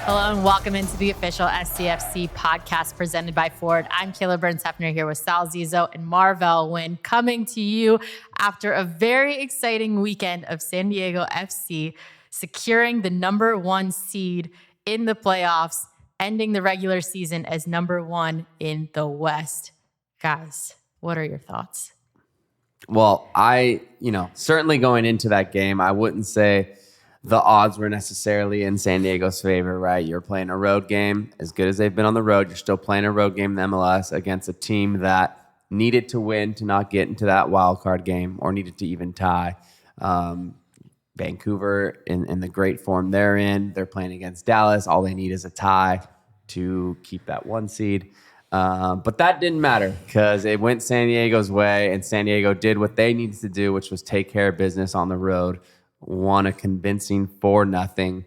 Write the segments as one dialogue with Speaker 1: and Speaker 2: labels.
Speaker 1: Hello and welcome into the official SDFC podcast presented by Ford. I'm Kaila Burns-Hefner here with Sal Zizzo and Marvell Wynn, coming to you after a very exciting weekend of San Diego FC securing the number one seed in the playoffs, ending the regular season as number one in the West. Guys, what are your thoughts?
Speaker 2: Well, certainly going into that game, I wouldn't say the odds were necessarily in San Diego's favor, right? You're playing a road game. As good as they've been on the road, you're still playing a road game in the MLS against a team that needed to win to not get into that wild card game or needed to even tie. Vancouver, in the great form they're in, they're playing against Dallas. All they need is a tie to keep that one seed. But that didn't matter because it went San Diego's way, and San Diego did what they needed to do, which was take care of business on the road. Won a convincing 4-0.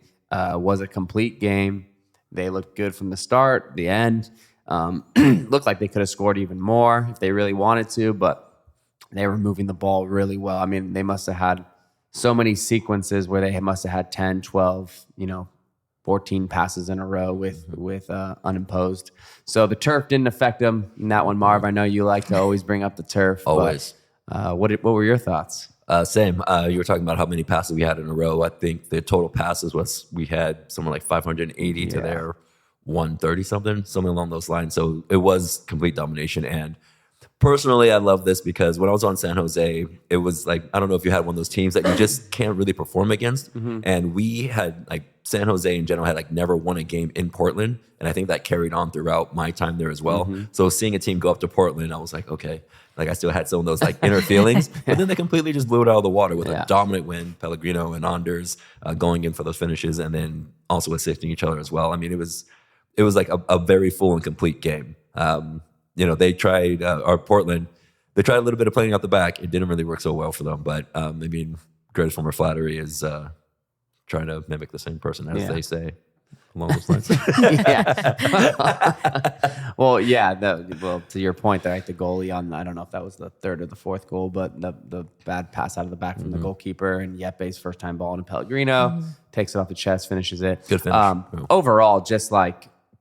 Speaker 2: Was a complete game. They looked good from the start, the end. Looked like they could have scored even more if they really wanted to, but they were moving the ball really well. I mean, they must have had so many sequences where they must have had 10, 12, 14 passes in a row with unimposed. So the turf didn't affect them in that one, Marv. I know you like to always bring up the turf.
Speaker 3: Always.
Speaker 2: But, what were your thoughts?
Speaker 3: Same. You were talking about how many passes we had in a row. I think the total passes we had somewhere like 580 to their 130 something along those lines. So it was complete domination. And personally, I love this because when I was on San Jose, it was like, I don't know if you had one of those teams that you just can't really perform against. Mm-hmm. And we had San Jose in general had never won a game in Portland. And I think that carried on throughout my time there as well. Mm-hmm. So seeing a team go up to Portland, I was like, okay. I still had some of those inner feelings, but then they completely just blew it out of the water with a dominant win. Pellegrino and Anders going in for those finishes, and then also assisting each other as well. I mean, it was like a very full and complete game. They tried Portland. They tried a little bit of playing out the back. It didn't really work so well for them. But greatest form of flattery is trying to mimic the same person, as they say. Along those lines.
Speaker 2: Well, to your point there, the goalie on, I don't know if that was the third or the fourth goal, but the bad pass out of the back from the goalkeeper and Yeppe's first time ball into Pellegrino, takes it off the chest, finishes it.
Speaker 3: Good finish.
Speaker 2: Overall, just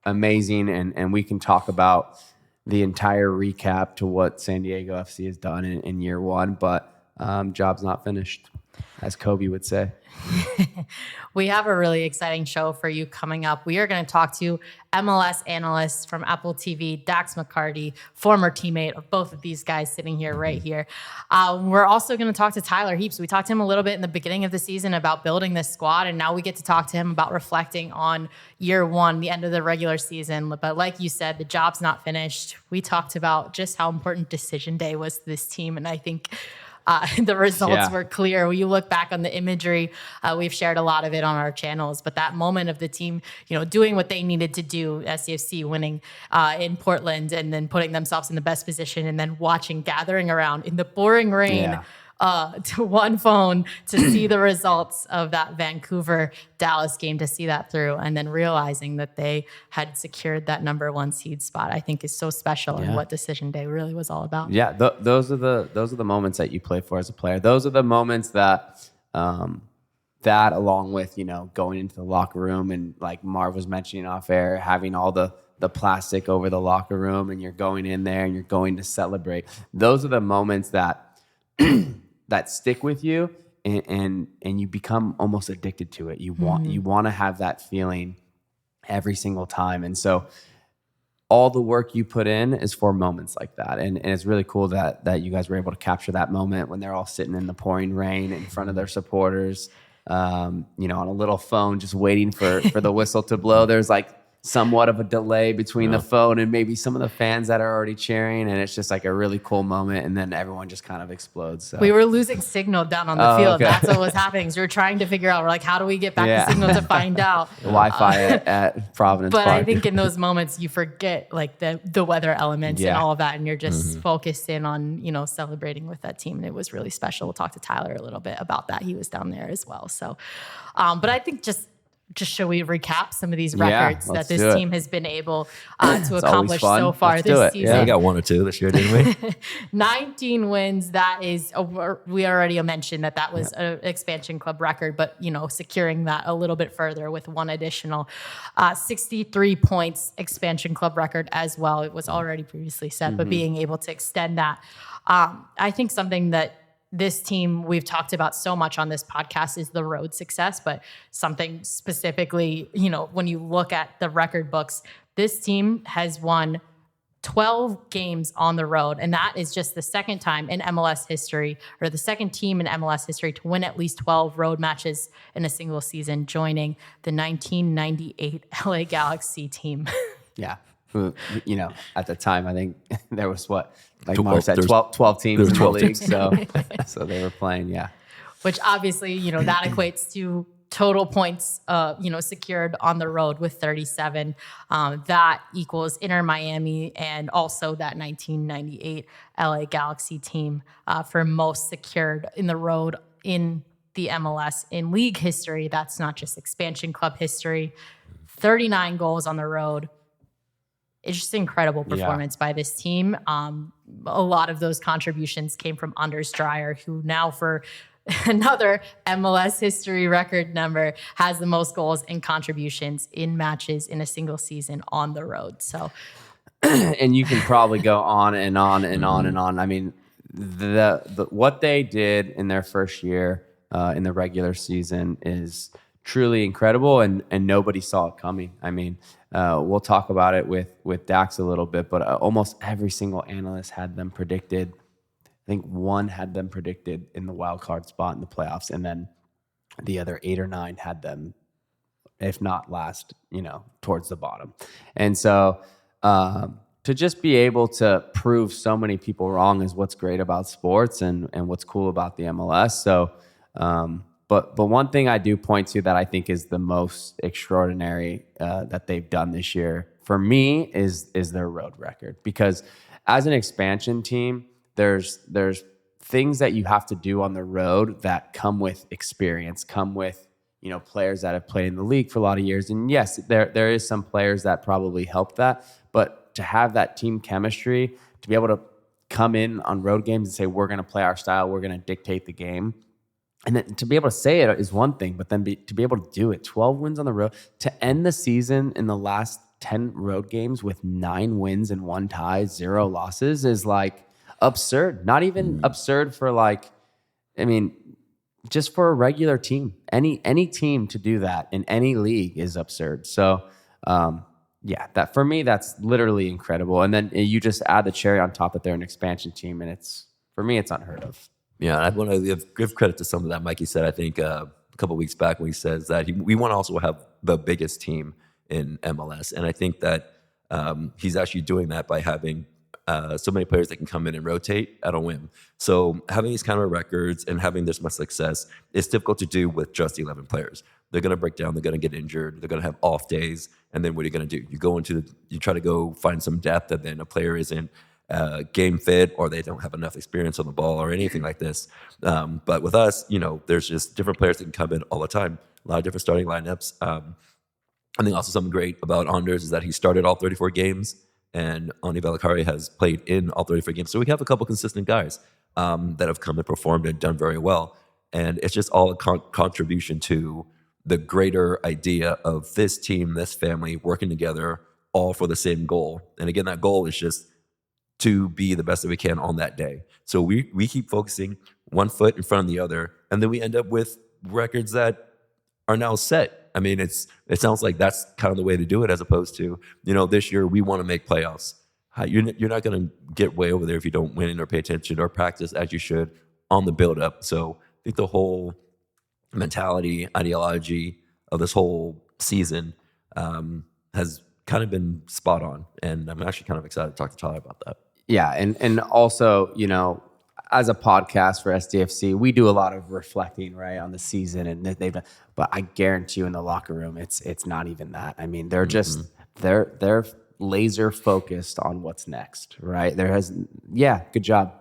Speaker 2: amazing, and we can talk about the entire recap to what San Diego FC has done in year one, but job's not finished, as Kobe would say.
Speaker 1: We have a really exciting show for you coming up. We are going to talk to MLS analyst from Apple TV, Dax McCarty, former teammate of both of these guys sitting here right here. We're also going to talk to Tyler Heaps. We talked to him a little bit in the beginning of the season about building this squad, and now we get to talk to him about reflecting on year one, the end of the regular season. But like you said, the job's not finished. We talked about just how important decision day was to this team, and I think the results were clear. When you look back on the imagery, we've shared a lot of it on our channels, but that moment of the team, doing what they needed to do, SDFC winning in Portland and then putting themselves in the best position and then gathering around in the pouring rain to one phone to see the results of that Vancouver-Dallas game, to see that through, and then realizing that they had secured that number one seed spot, I think is so special and what decision day really was all about.
Speaker 2: Yeah, those are the moments that you play for as a player. Those are the moments that that along with going into the locker room and like Marv was mentioning off air, having all the plastic over the locker room, and you're going in there and you're going to celebrate. Those are the moments that that stick with you, and you become almost addicted to it. You want to have that feeling every single time. And so all the work you put in is for moments like that. And it's really cool that you guys were able to capture that moment when they're all sitting in the pouring rain in front of their supporters, on a little phone, just waiting for the whistle to blow. There's somewhat of a delay between the phone and maybe some of the fans that are already cheering, and it's just a really cool moment, and then everyone just kind of explodes. So.
Speaker 1: We were losing signal down on the field. Okay. That's what was happening. So we were trying to figure out, we're how do we get back the signal to find out?
Speaker 2: The Wi-Fi at Providence
Speaker 1: But
Speaker 2: Park.
Speaker 1: I think in those moments you forget the weather elements and all of that, and you're just focused in on celebrating with that team, and it was really special. We'll talk to Tyler a little bit about that. He was down there as well. So, but I think just just should we recap some of these
Speaker 2: Yeah,
Speaker 1: records that
Speaker 2: let's
Speaker 1: this
Speaker 2: do it.
Speaker 1: team has been able to accomplish
Speaker 2: fun.
Speaker 1: so far
Speaker 2: Let's do
Speaker 1: this
Speaker 2: it.
Speaker 1: season?
Speaker 3: Yeah, we got 1 or 2 this year, didn't we?
Speaker 1: 19 wins. That is, we already mentioned that was an expansion club record, but securing that a little bit further with one additional 63 points expansion club record as well. It was already previously set, but being able to extend that, I think something that this team we've talked about so much on this podcast is the road success, but something specifically, when you look at the record books, this team has won 12 games on the road. And that is just the second time in MLS history, or the second team in MLS history to win at least 12 road matches in a single season, joining the 1998 LA Galaxy team.
Speaker 2: Yeah. Who, at the time, I think there was like
Speaker 3: 12,
Speaker 2: Mark said, 12 teams in the
Speaker 3: 12
Speaker 2: league. So they were playing, yeah.
Speaker 1: Which obviously, that equates to total points, secured on the road with 37. That equals Inter Miami and also that 1998 LA Galaxy team for most secured in the road in the MLS in league history. That's not just expansion club history. 39 goals on the road. It's just incredible performance by this team. A lot of those contributions came from Anders Dreyer, who now for another MLS history record number has the most goals and contributions in matches in a single season on the road. So,
Speaker 2: and you can probably go on and on and on and on. I mean, the what they did in their first year in the regular season is truly incredible, and nobody saw it coming. I mean, we'll talk about it with Dax a little bit, but almost every single analyst had them predicted. I think one had them predicted in the wild card spot in the playoffs, and then the other 8 or 9 had them, if not last, towards the bottom. And so to just be able to prove so many people wrong is what's great about sports and what's cool about the MLS. So, but one thing I do point to that I think is the most extraordinary that they've done this year for me is their road record. Because as an expansion team, there's things that you have to do on the road that come with experience, come with players that have played in the league for a lot of years. And yes, there is some players that probably help that, but to have that team chemistry, to be able to come in on road games and say we're going to play our style, we're going to dictate the game. And then to be able to say it is one thing, but then to be able to do it, 12 wins on the road, to end the season in the last 10 road games with 9 wins and 1 tie, 0 losses is like absurd. Not even absurd for just for a regular team. Any team to do that in any league is absurd. So, that for me, that's literally incredible. And then you just add the cherry on top that they're an expansion team, and for me, it's unheard of.
Speaker 3: Yeah, I want to give credit to something that Mikey said, I think, a couple of weeks back when he says that we want to also have the biggest team in MLS. And I think that he's actually doing that by having so many players that can come in and rotate at a whim. So having these kind of records and having this much success is difficult to do with just 11 players. They're going to break down. They're going to get injured. They're going to have off days. And then what are you going to do? You try to go find some depth, and then a player isn't game fit, or they don't have enough experience on the ball or anything like this. But with us, there's just different players that can come in all the time. A lot of different starting lineups. I think also something great about Anders is that he started all 34 games, and Oni Valakari has played in all 34 games. So we have a couple consistent guys that have come and performed and done very well. And it's just all a contribution to the greater idea of this team, this family working together, all for the same goal. And again, that goal is just to be the best that we can on that day. So we keep focusing one foot in front of the other, and then we end up with records that are now set. I mean, it sounds like that's kind of the way to do it, as opposed to, this year we want to make playoffs. You're not going to get way over there if you don't win or pay attention or practice as you should on the build-up. So I think the whole mentality, ideology of this whole season has kind of been spot on. And I'm actually kind of excited to talk to Tyler about that.
Speaker 2: Yeah, and also, as a podcast for SDFC, we do a lot of reflecting, right, on the season, and but I guarantee you in the locker room, it's not even that. I mean, they're just they're laser focused on what's next, right? Good job,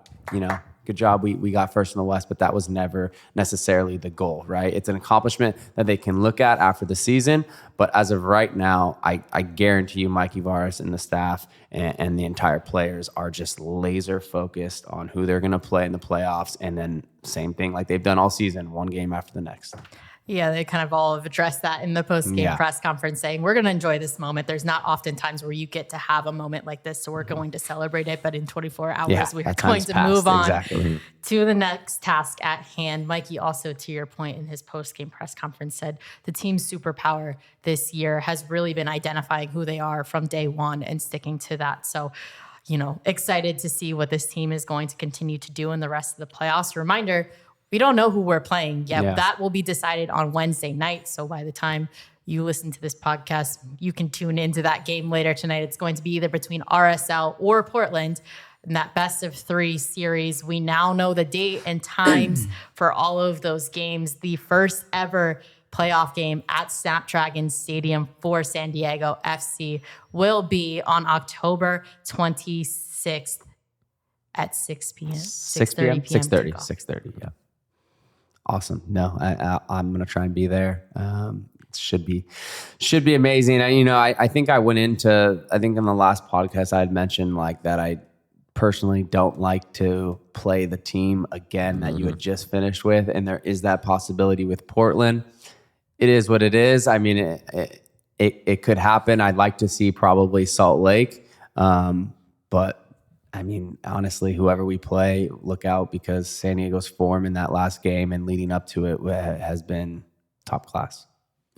Speaker 2: good job. We got first in the West, but that was never necessarily the goal, right? It's an accomplishment that they can look at after the season. But as of right now, I guarantee you Mikey Varas and the staff and the entire players are just laser focused on who they're going to play in the playoffs. And then same thing like they've done all season, one game after the next.
Speaker 1: Yeah, they kind of all have addressed that in the post-game press conference, saying we're going to enjoy this moment. There's not often times where you get to have a moment like this, so we're going to celebrate it. But in 24 hours, we are going to move on to the next task at hand. Mikey also, to your point, in his post-game press conference said the team's superpower this year has really been identifying who they are from day one and sticking to that. So, excited to see what this team is going to continue to do in the rest of the playoffs. Reminder, we don't know who we're playing yet. Yeah. That will be decided on Wednesday night. So by the time you listen to this podcast, you can tune into that game later tonight. It's going to be either between RSL or Portland in that best of 3 series. We now know the date and times for all of those games. The first ever playoff game at Snapdragon Stadium for San Diego FC will be on October 26th at 6 p.m. 6:30 p.m.
Speaker 2: 6:30, yeah. Awesome. No, I'm going to try and be there. Should be amazing. I think I went into, I think in the last podcast I had mentioned like that I personally don't like to play the team again that you had just finished with. And there is that possibility with Portland. It is what it is. I mean, it could happen. I'd like to see probably Salt Lake. But I mean, honestly, whoever we play, look out because San Diego's form in that last game and leading up to it has been top class.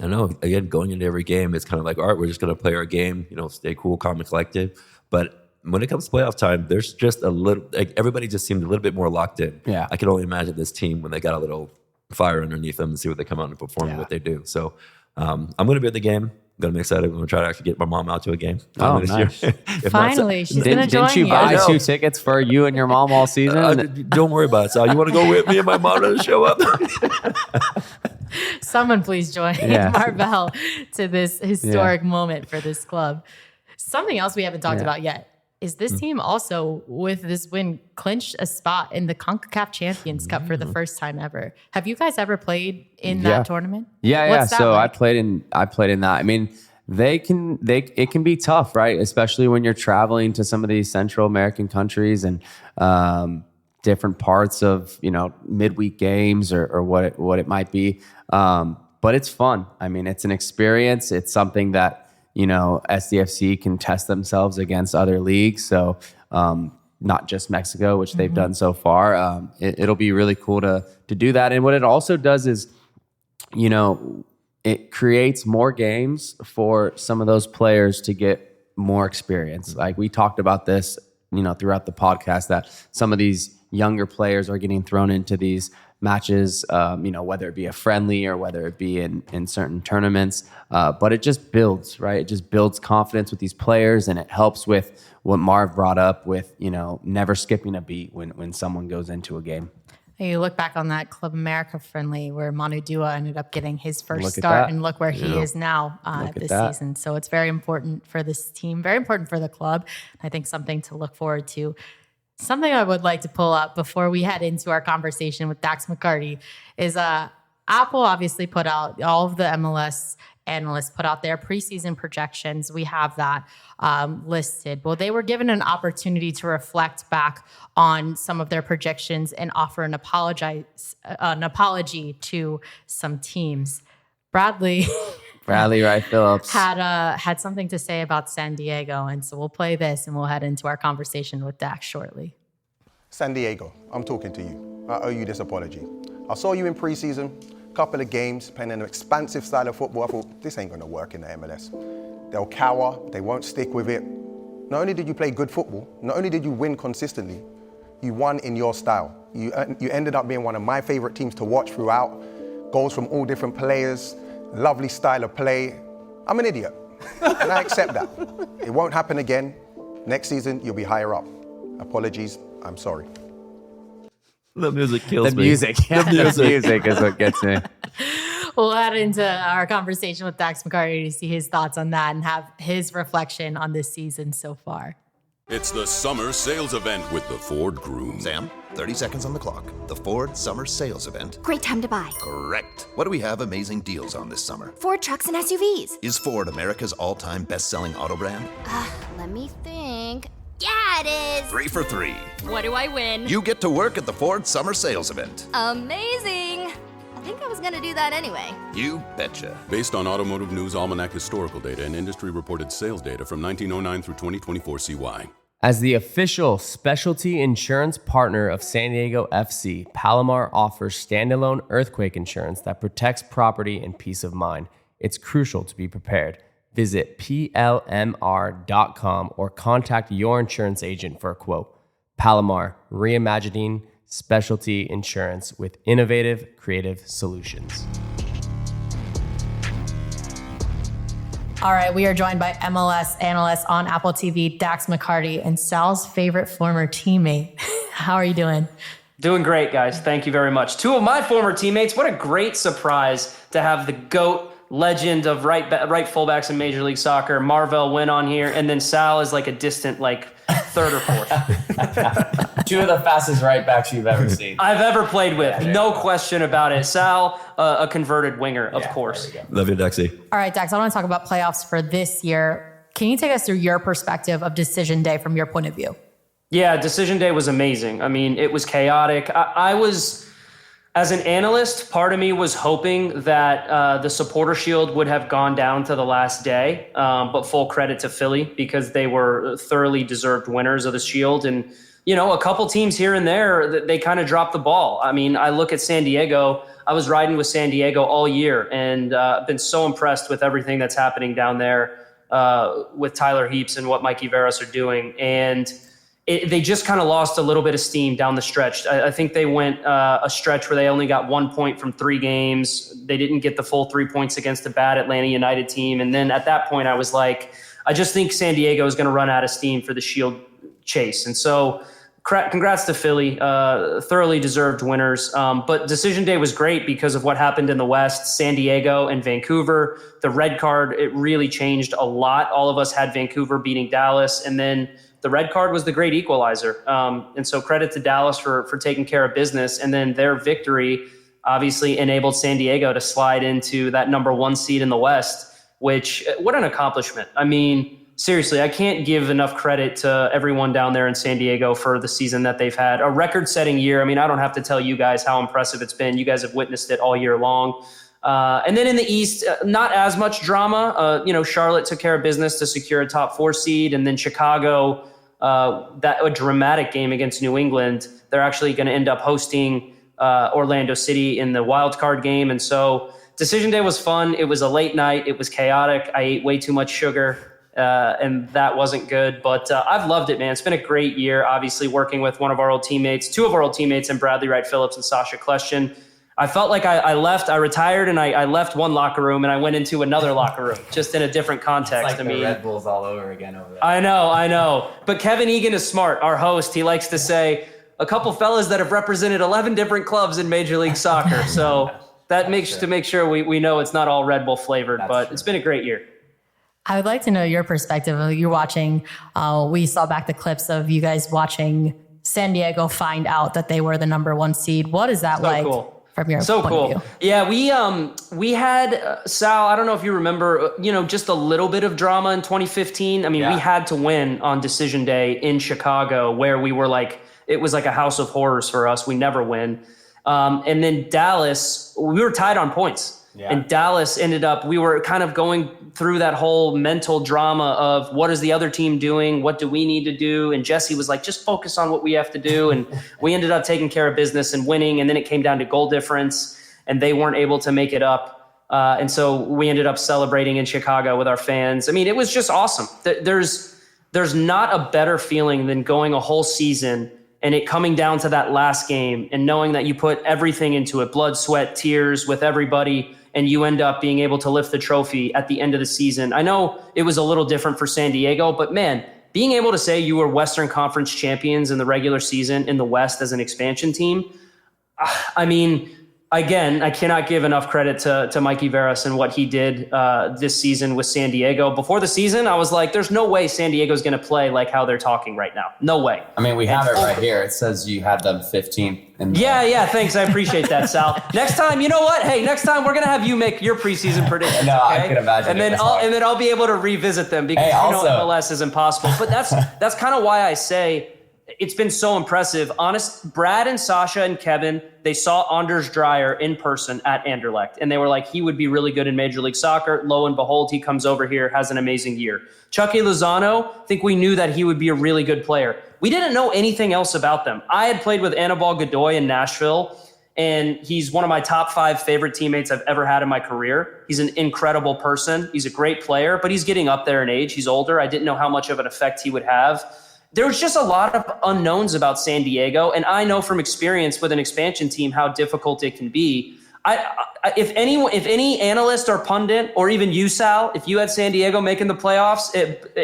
Speaker 3: I know. Again, going into every game, it's kind of like, all right, we're just going to play our game, stay cool, calm, and collected. But when it comes to playoff time, there's just a little, like everybody just seemed a little bit more locked in.
Speaker 2: Yeah.
Speaker 3: I can only imagine this team when they got a little fire underneath them and see what they come out and perform and what they do. So I'm going to be at the game. I'm going to be excited. I'm going to try to actually get my mom out to a game.
Speaker 2: Oh, nice.
Speaker 1: Finally, she's going to join you.
Speaker 2: Didn't you buy 2 tickets for you and your mom all season?
Speaker 3: Don't worry about it, Sal. You want to go with me and my mom to show up?
Speaker 1: Someone please join Marvell to this historic moment for this club. Something else we haven't talked about yet is this team also, with this win, clinched a spot in the CONCACAF Champions Cup for the first time ever. Have you guys ever played in that tournament?
Speaker 2: Yeah. So like? I played in that. I mean, it can be tough, right? Especially when you're traveling to some of these Central American countries and different parts of, midweek games or what it might be. But it's fun. I mean, it's an experience. It's something that, SDFC can test themselves against other leagues. So not just Mexico, which they've done so far. It'll be really cool to do that. And what it also does is, it creates more games for some of those players to get more experience. Like we talked about this, throughout the podcast, that some of these younger players are getting thrown into these matches, whether it be a friendly or whether it be in certain tournaments. But it just builds, right? It just builds confidence with these players, and it helps with what Marv brought up with, never skipping a beat when someone goes into a game.
Speaker 1: You look back on that Club America friendly where Manu Dua ended up getting his first start, and look where he is now this season. So it's very important for this team, very important for the club. I think something to look forward to. Something I would like to pull up before we head into our conversation with Dax McCarty is Apple obviously put out, all of the MLS analysts put out their preseason projections. We have that listed. Well, they were given an opportunity to reflect back on some of their projections and offer an apology to some teams. Bradley
Speaker 2: Wright Phillips
Speaker 1: had something to say about San Diego, and so we'll play this and we'll head into our conversation with Dax shortly.
Speaker 4: San Diego, I'm talking to you. I owe you this apology. I saw you in preseason, couple of games, playing an expansive style of football. I thought, this ain't going to work in the MLS. They'll cower, they won't stick with it. Not only did you play good football, not only did you win consistently, you won in your style. You ended up being one of my favorite teams to watch throughout. Goals from all different players, lovely style of play. I'm an idiot, and I accept that. It won't happen again. Next season, you'll be higher up. Apologies, I'm sorry.
Speaker 3: The music kills
Speaker 2: me. The music is what gets me.
Speaker 1: We'll head into our conversation with Dax McCarty to see his thoughts on that and have his reflection on this season so far.
Speaker 5: It's the summer sales event with the Ford Groom.
Speaker 6: Sam, 30 seconds on the clock. The Ford Summer Sales Event.
Speaker 7: Great time to buy.
Speaker 6: Correct. What do we have amazing deals on this summer?
Speaker 7: Ford trucks and SUVs.
Speaker 6: Is Ford America's all-time best-selling auto brand?
Speaker 7: Let me think. Yeah, it is.
Speaker 6: 3 for 3.
Speaker 7: What do I win?
Speaker 6: You get to work at the Ford Summer Sales Event.
Speaker 7: Amazing. I think I was gonna do that anyway.
Speaker 6: You betcha.
Speaker 5: Based on Automotive News Almanac historical data and industry-reported sales data from 1909 through 2024 CY.
Speaker 2: As the official specialty insurance partner of San Diego FC, Palomar offers standalone earthquake insurance that protects property and peace of mind. It's crucial to be prepared. Visit plmr.com or contact your insurance agent for a quote. Palomar, reimagining specialty insurance with innovative, creative solutions.
Speaker 1: All right, we are joined by MLS analyst on Apple TV, Dax McCarty, and Sal's favorite former teammate. How are you doing?
Speaker 8: Doing great, guys. Thank you very much. Two of my former teammates. What a great surprise to have the GOAT legend of right fullbacks in Major League Soccer, Marvell, win on here, and then Sal is like a distant third or fourth.
Speaker 2: Two of the fastest right backs you've ever seen.
Speaker 8: I've ever played with. No question about it. Sal, a converted winger, of course.
Speaker 3: Love you, Dexy.
Speaker 1: All right, Dax, I want to talk about playoffs for this year. Can you take us through your perspective of decision day from your point of view?
Speaker 8: Yeah, decision day was amazing. I mean, it was chaotic. I was, as an analyst, part of me was hoping that the supporter shield would have gone down to the last day, but full credit to Philly because they were thoroughly deserved winners of the shield. And, you know, a couple teams here and there, they kind of dropped the ball. I mean, I look at San Diego. I was riding with San Diego all year and been so impressed with everything that's happening down there with Tyler Heaps and what Mikey Veras are doing. And they just kind of lost a little bit of steam down the stretch. I think they went a stretch where they only got 1 point from 3 games. They didn't get the full 3 points against a bad Atlanta United team. And then at that point, I was like, I just think San Diego is going to run out of steam for the Shield chase. And so congrats to Philly, thoroughly deserved winners. But decision day was great because of what happened in the West, San Diego and Vancouver. The red card, it really changed a lot. All of us had Vancouver beating Dallas, and then the red card was the great equalizer. And so credit to Dallas for taking care of business. And then their victory obviously enabled San Diego to slide into that number 1 seed in the West, which, what an accomplishment. I mean, seriously, I can't give enough credit to everyone down there in San Diego for the season that they've had. A record-setting year. I mean, I don't have to tell you guys how impressive it's been. You guys have witnessed it all year long. And then in the East, not as much drama. Charlotte took care of business to secure a top 4 seed, and then Chicago, a dramatic game against New England. They're actually going to end up hosting Orlando City in the wild card game. And so decision day was fun. It was a late night. It was chaotic. I ate way too much sugar, and that wasn't good. But I've loved it, man. It's been a great year, obviously, working with two of our old teammates, and Bradley Wright Phillips and Sasha Kleshchen. I felt like I retired, and I left one locker room and I went into another locker room, just in a different context.
Speaker 2: It's like the Red Bulls all over again over there.
Speaker 8: I know. But Kevin Egan is smart, our host. He likes to say a couple fellas that have represented 11 different clubs in Major League Soccer. So that makes to make sure we know it's not all Red Bull flavored, but it's been a great year.
Speaker 1: I would like to know your perspective. You're watching, we saw back the clips of you guys watching San Diego find out that they were the number 1 seed. What is that like?
Speaker 8: Cool.
Speaker 1: From your point of view?
Speaker 8: Yeah, we had Sal. I don't know if you remember, just a little bit of drama in 2015. I mean, we had to win on decision day in Chicago, where we were it was like a house of horrors for us. We never win. And then Dallas, we were tied on points. Yeah. And Dallas we were kind of going through that whole mental drama of what is the other team doing? What do we need to do? And Jesse was like, just focus on what we have to do. And we ended up taking care of business and winning. And then it came down to goal difference, and they weren't able to make it up. And so we ended up celebrating in Chicago with our fans. I mean, it was just awesome. There's not a better feeling than going a whole season and it coming down to that last game and knowing that you put everything into it, blood, sweat, tears with everybody, and you end up being able to lift the trophy at the end of the season. I know it was a little different for San Diego, but man, being able to say you were Western Conference champions in the regular season in the West as an expansion team, I mean, Again, I cannot give enough credit to Mikey Veras and what he did this season with San Diego. Before the season, I was like, there's no way San Diego's going to play like how they're talking right now. No way.
Speaker 2: I mean, we have it right here. It says you had them 15th.
Speaker 8: Yeah, thanks. I appreciate that, Sal. Next time, you know what? Hey, next time we're going to have you make your preseason predictions.
Speaker 2: No,
Speaker 8: okay?
Speaker 2: I can imagine.
Speaker 8: And then I'll be able to revisit them because MLS is impossible. But that's kind of why I say it's been so impressive. Honest, Brad and Sasha and Kevin, they saw Anders Dreyer in person at Anderlecht, and they were like, he would be really good in Major League Soccer. Lo and behold, he comes over here, has an amazing year. Chucky Lozano, I think we knew that he would be a really good player. We didn't know anything else about them. I had played with Anibal Godoy in Nashville, and he's one of my top 5 favorite teammates I've ever had in my career. He's an incredible person. He's a great player, but he's getting up there in age. He's older. I didn't know how much of an effect he would have. There was just a lot of unknowns about San Diego, and I know from experience with an expansion team how difficult it can be. If any analyst or pundit, or even you, Sal, if you had San Diego making the playoffs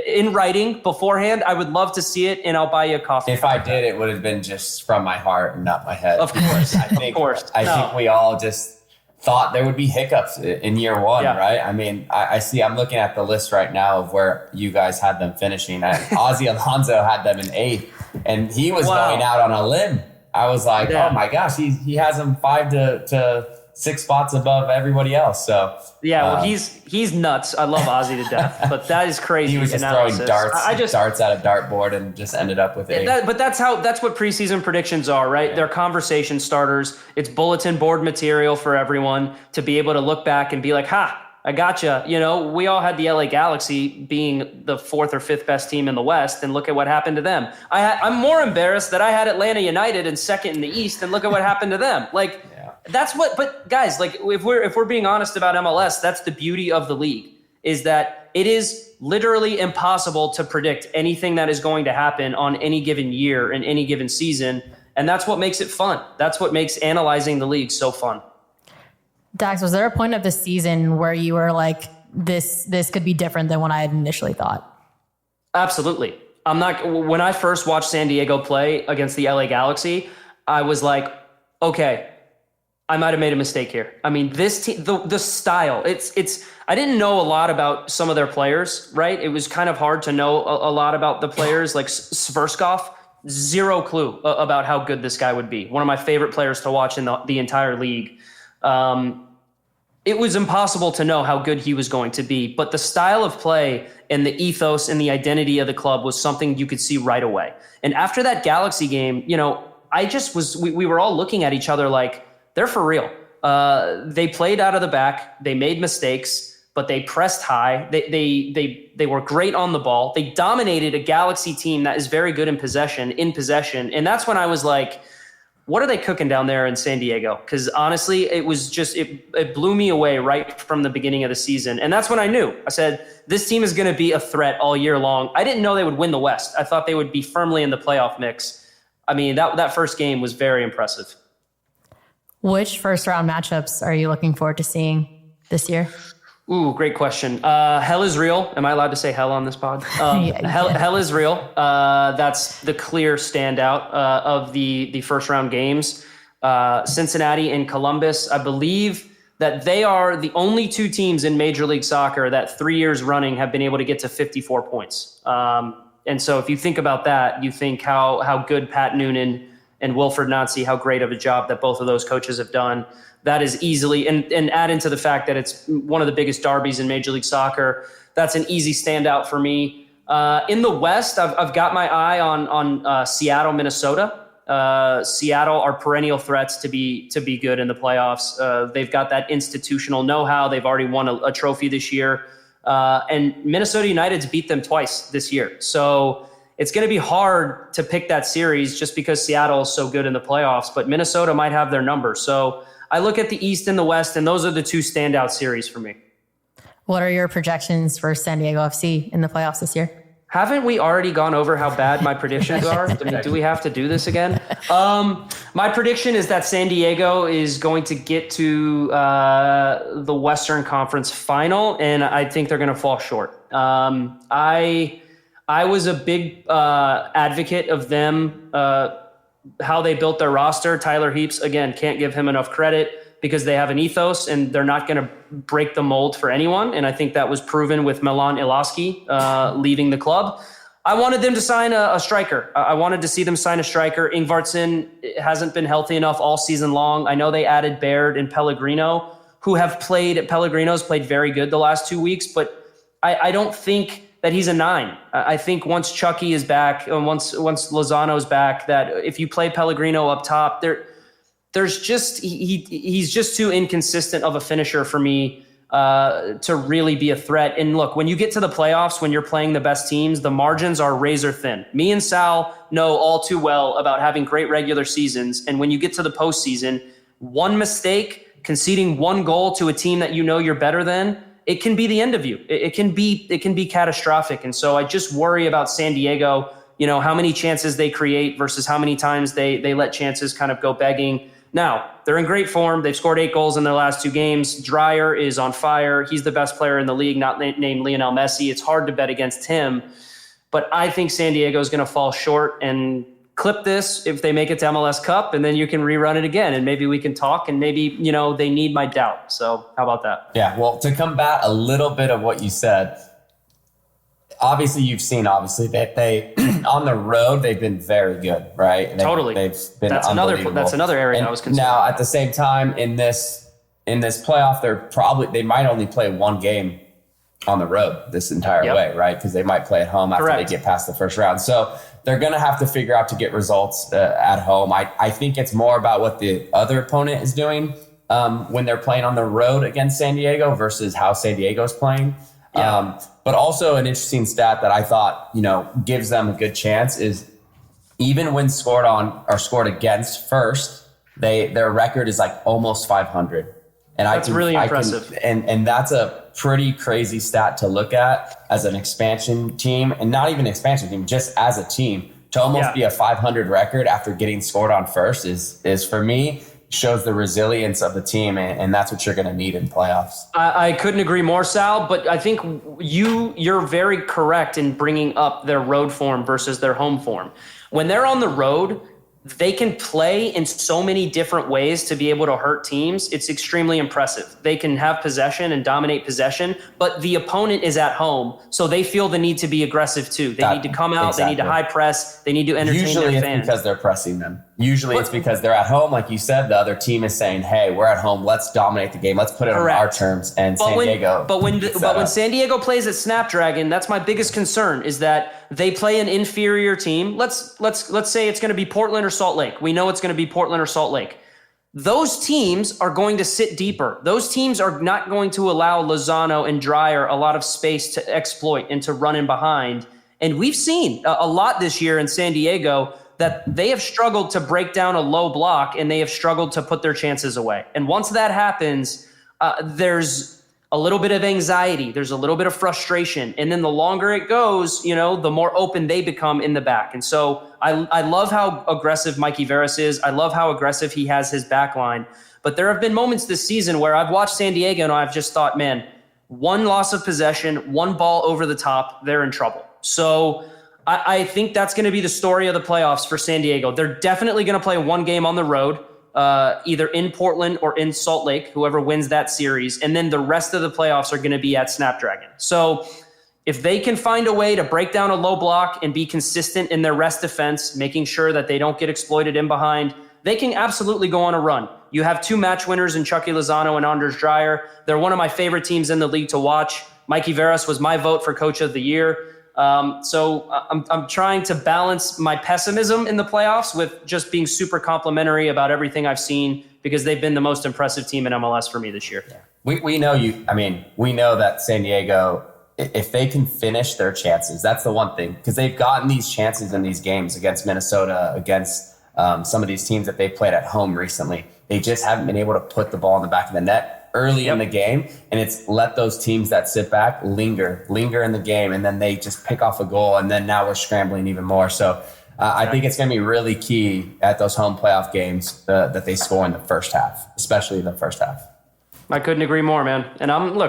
Speaker 8: in writing beforehand, I would love to see it, and I'll buy you a coffee.
Speaker 2: If I did, it would have been just from my heart and not my head.
Speaker 8: Of course,
Speaker 2: I think we all just thought there would be hiccups in year one, right? I mean, I'm looking at the list right now of where you guys had them finishing. Ozzy Alonso had them in 8th, and he was going out on a limb. I was like, oh my gosh, he has them 5 to 6 spots above everybody else. So
Speaker 8: well, he's nuts. I love Ozzy to death, but that is crazy.
Speaker 2: He was just throwing darts at a dartboard and just ended up with it.
Speaker 8: But that's what preseason predictions are, right? Yeah. They're conversation starters. It's bulletin board material for everyone to be able to look back and be like, I gotcha. You know, we all had the LA Galaxy being the 4th or 5th best team in the West, and look at what happened to them. I'm more embarrassed that I had Atlanta United in 2nd in the East, and look at what happened to them. Like, but guys, like if we're being honest about MLS, that's the beauty of the league, is that it is literally impossible to predict anything that is going to happen on any given year in any given season. And that's what makes it fun. That's what makes analyzing the league so fun.
Speaker 1: Dax, was there a point of the season where you were like, this could be different than what I had initially thought? Absolutely.
Speaker 8: When I first watched San Diego play against the LA Galaxy, I was like, okay, I might have made a mistake here. I mean, this team, the style, I didn't know a lot about some of their players, right? It was kind of hard to know a lot about the players, like Sverskov, zero clue about how good this guy would be. One of my favorite players to watch in the entire league. It was impossible to know how good he was going to be, but the style of play and the ethos and the identity of the club was something you could see right away. And after that Galaxy game, you know, we were all looking at each other like, they're for real. They played out of the back. They made mistakes, but they pressed high. They were great on the ball. They dominated a Galaxy team that is very good in possession. And that's when I was like, what are they cooking down there in San Diego? Because honestly, it was just, it blew me away right from the beginning of the season. And that's when I knew. I said, this team is going to be a threat all year long. I didn't know they would win the West. I thought they would be firmly in the playoff mix. I mean, that first game was very impressive.
Speaker 1: Which first round matchups are you looking forward to seeing this year?
Speaker 8: Ooh, great question. Hell is real. Am I allowed to say hell on this pod? Hell is real. That's the clear standout of the first round games. Cincinnati and Columbus. I believe that they are the only 2 teams in Major League Soccer that 3 years running have been able to get to 54 points. And so if you think about that, you think how good Pat Noonan and Wilfred Nancy, how great of a job that both of those coaches have done. That is easily, and add into the fact that it's one of the biggest derbies in Major League Soccer. That's an easy standout for me. In the West, I've got my eye on Seattle, Minnesota. Seattle are perennial threats to be good in the playoffs. They've got that institutional know-how. They've already won a trophy this year. And Minnesota United's beat them twice this year. So it's going to be hard to pick that series just because Seattle is so good in the playoffs, but Minnesota might have their number. So I look at the East and the West, and those are the 2 standout series for me.
Speaker 1: What are your projections for San Diego FC in the playoffs this year?
Speaker 8: Haven't we already gone over how bad my predictions are? I mean, do we have to do this again? My prediction is that San Diego is going to get to the Western Conference final, and I think they're going to fall short. I was a big advocate of them, how they built their roster. Tyler Heaps, again, can't give him enough credit. because they have an ethos and they're not going to break the mold for anyone. And I think that was proven with Milan Ilaski leaving the club. I wanted them to sign a striker. I wanted to see them sign a striker. Ingvartsen hasn't been healthy enough all season long. I know they added Baird and Pellegrino, who have played, Pellegrino's played very good the last 2 weeks, but I don't think that he's a 9. I think once Chucky is back, and once Lozano's back, that if you play Pellegrino up top, there's just, he's just too inconsistent of a finisher for me to really be a threat. And look, when you get to the playoffs, when you're playing the best teams, the margins are razor thin. Me and Sal know all too well about having great regular seasons. And when you get to the postseason, one mistake, conceding one goal to a team that you know you're better than, it can be the end of you. It can be catastrophic. And so I just worry about San Diego, how many chances they create versus how many times they let chances kind of go begging. Now, they're in great form. They've scored 8 goals in their last 2 games. Dreyer is on fire. He's the best player in the league, not named Lionel Messi. It's hard to bet against him. But I think San Diego is going to fall short. And clip this if they make it to MLS Cup, and then you can rerun it again, and maybe we can talk, and maybe, they need my doubt. So how about that?
Speaker 2: Yeah, well, to combat a little bit of what you said, obviously that they on the road they've been very good, right?
Speaker 8: Totally.
Speaker 2: They've been
Speaker 8: that's another area
Speaker 2: and
Speaker 8: I was concerned.
Speaker 2: Now at the same time in this playoff, they might only play 1 game on the road this entire way, right? Because they might play at home after they get past the first round. So they're going to have to figure out to get results at home. I think it's more about what the other opponent is doing when they're playing on the road against San Diego versus how San Diego's playing. Yeah. But also an interesting stat that I thought, gives them a good chance is even when scored on or scored against first, their record is like almost 500. And
Speaker 8: that's really impressive.
Speaker 2: And that's a pretty crazy stat to look at as an expansion team, and not even expansion team, just as a team to almost be a 500 record after getting scored on first is for me, shows the resilience of the team, and that's what you're going to need in playoffs.
Speaker 8: I couldn't agree more, Sal, but I think you're very correct in bringing up their road form versus their home form. When they're on the road, they can play in so many different ways to be able to hurt teams. It's extremely impressive. They can have possession and dominate possession, but the opponent is at home, so they feel the need to be aggressive too. They need to come out, They need to high press, they need to entertain their fans.
Speaker 2: Usually it's because they're pressing them. Usually it's because they're at home. Like you said, the other team is saying, hey, we're at home, let's dominate the game, let's put it on our terms. And San Diego.
Speaker 8: But when San Diego plays at Snapdragon, that's my biggest concern, is that they play an inferior team. Let's say it's going to be Portland or Salt Lake. We know it's going to be Portland or Salt Lake. Those teams are going to sit deeper. Those teams are not going to allow Lozano and Dreyer a lot of space to exploit and to run in behind. And we've seen a lot this year in San Diego that they have struggled to break down a low block, and they have struggled to put their chances away. And once that happens, there's a little bit of anxiety. There's a little bit of frustration. And then the longer it goes, the more open they become in the back. And so I love how aggressive Mikey Veras is. I love how aggressive he has his back line. But there have been moments this season where I've watched San Diego and I've just thought, man, 1 loss of possession, 1 ball over the top, they're in trouble. So I think that's going to be the story of the playoffs for San Diego. They're definitely going to play 1 game on the road, either in Portland or in Salt Lake, whoever wins that series. And then the rest of the playoffs are going to be at Snapdragon. So if they can find a way to break down a low block and be consistent in their rest defense, making sure that they don't get exploited in behind, they can absolutely go on a run. You have 2 match winners in Chucky Lozano and Anders Dreyer. They're one of my favorite teams in the league to watch. Mikey Veras was my vote for Coach of the Year. So I'm trying to balance my pessimism in the playoffs with just being super complimentary about everything I've seen, because they've been the most impressive team in MLS for me this year.
Speaker 2: We know we know that San Diego, if they can finish their chances, that's the one thing, because they've gotten these chances in these games against Minnesota, against some of these teams that they played at home recently. They just haven't been able to put the ball in the back of the net early in the game, and it's let those teams that sit back linger in the game, and then they just pick off a goal, and then now we're scrambling even more. So I think it's going to be really key at those home playoff games that they score in the first half, especially in the first half.
Speaker 8: I couldn't agree more, man. And I'm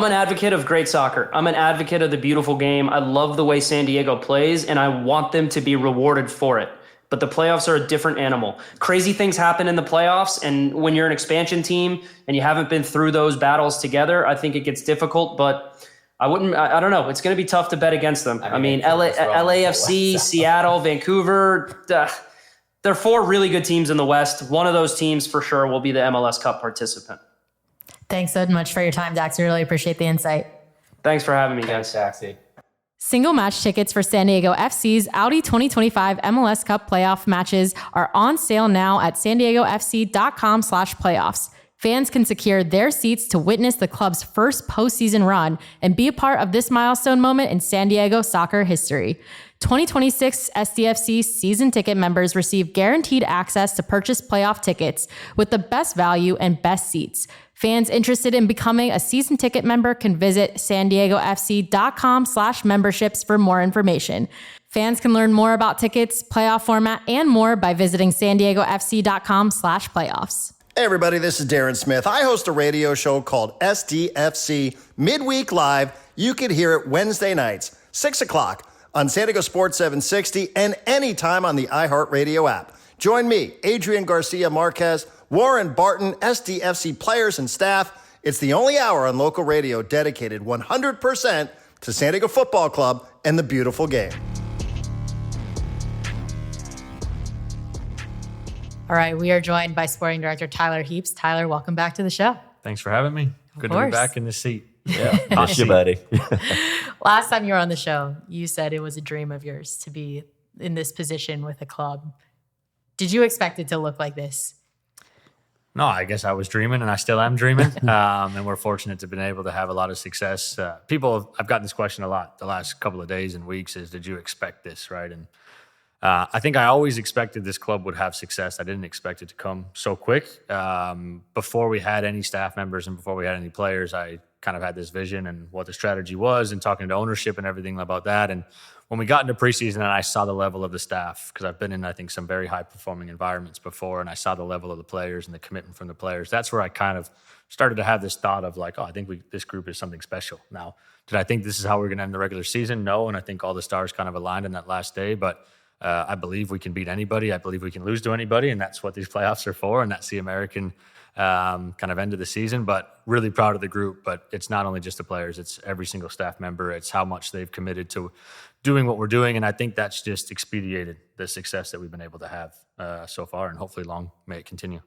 Speaker 8: an advocate of great soccer. I'm an advocate of the beautiful game. I love the way San Diego plays, and I want them to be rewarded for it. But the playoffs are a different animal. Crazy things happen in the playoffs, and when you're an expansion team and you haven't been through those battles together, I think it gets difficult. But I don't know. It's going to be tough to bet against them. I mean LAFC, Seattle, Vancouver, there are 4 really good teams in the West. One of those teams for sure will be the MLS Cup participant.
Speaker 1: Thanks so much for your time, Dax. We really appreciate the insight.
Speaker 8: Thanks for having me, guys.
Speaker 2: Daxy.
Speaker 1: Single match tickets for San Diego FC's Audi 2025 MLS Cup playoff matches are on sale now at sandiegofc.com/playoffs. Fans can secure their seats to witness the club's first postseason run and be a part of this milestone moment in San Diego soccer history. 2026 SDFC season ticket members receive guaranteed access to purchase playoff tickets with the best value and best seats. Fans interested in becoming a season ticket member can visit sandiegofc.com/memberships for more information. Fans can learn more about tickets, playoff format, and more by visiting sandiegofc.com/playoffs.
Speaker 9: Hey everybody, this is Darren Smith. I host a radio show called SDFC Midweek Live. You can hear it Wednesday nights, 6 o'clock on San Diego Sports 760 and anytime on the iHeartRadio app. Join me, Adrian Garcia Marquez, Warren Barton, SDFC players and staff. It's the only hour on local radio dedicated 100% to San Diego Football Club and the beautiful game.
Speaker 1: All right, we are joined by Sporting Director Tyler Heaps. Tyler, welcome back to the show.
Speaker 10: Thanks for having me. Good to be back in the seat.
Speaker 3: Yeah, miss you, buddy.
Speaker 1: Last time you were on the show, you said it was a dream of yours to be in this position with a club. Did you expect it to look like this?
Speaker 10: No, I guess I was dreaming, and I still am dreaming. And we're fortunate to have been able to have a lot of success. I've gotten this question a lot the last couple of days and weeks is, did you expect this, right? And I think I always expected this club would have success. I didn't expect it to come so quick. Before we had any staff members and before we had any players, I kind of had this vision and what the strategy was and talking to ownership and everything about that. And when we got into preseason and I saw the level of the staff, because I've been in, I think, some very high-performing environments before, and I saw the level of the players and the commitment from the players, that's where I kind of started to have this thought of like, oh, I think this group is something special. Now, did I think this is how we're going to end the regular season? No, and I think all the stars kind of aligned in that last day, but I believe we can beat anybody. I believe we can lose to anybody, and that's what these playoffs are for, and that's the American kind of end of the season. But really proud of the group. But it's not only just the players; it's every single staff member. It's how much they've committed to doing what we're doing, and I think that's just expedited the success that we've been able to have so far, and hopefully long may it continue.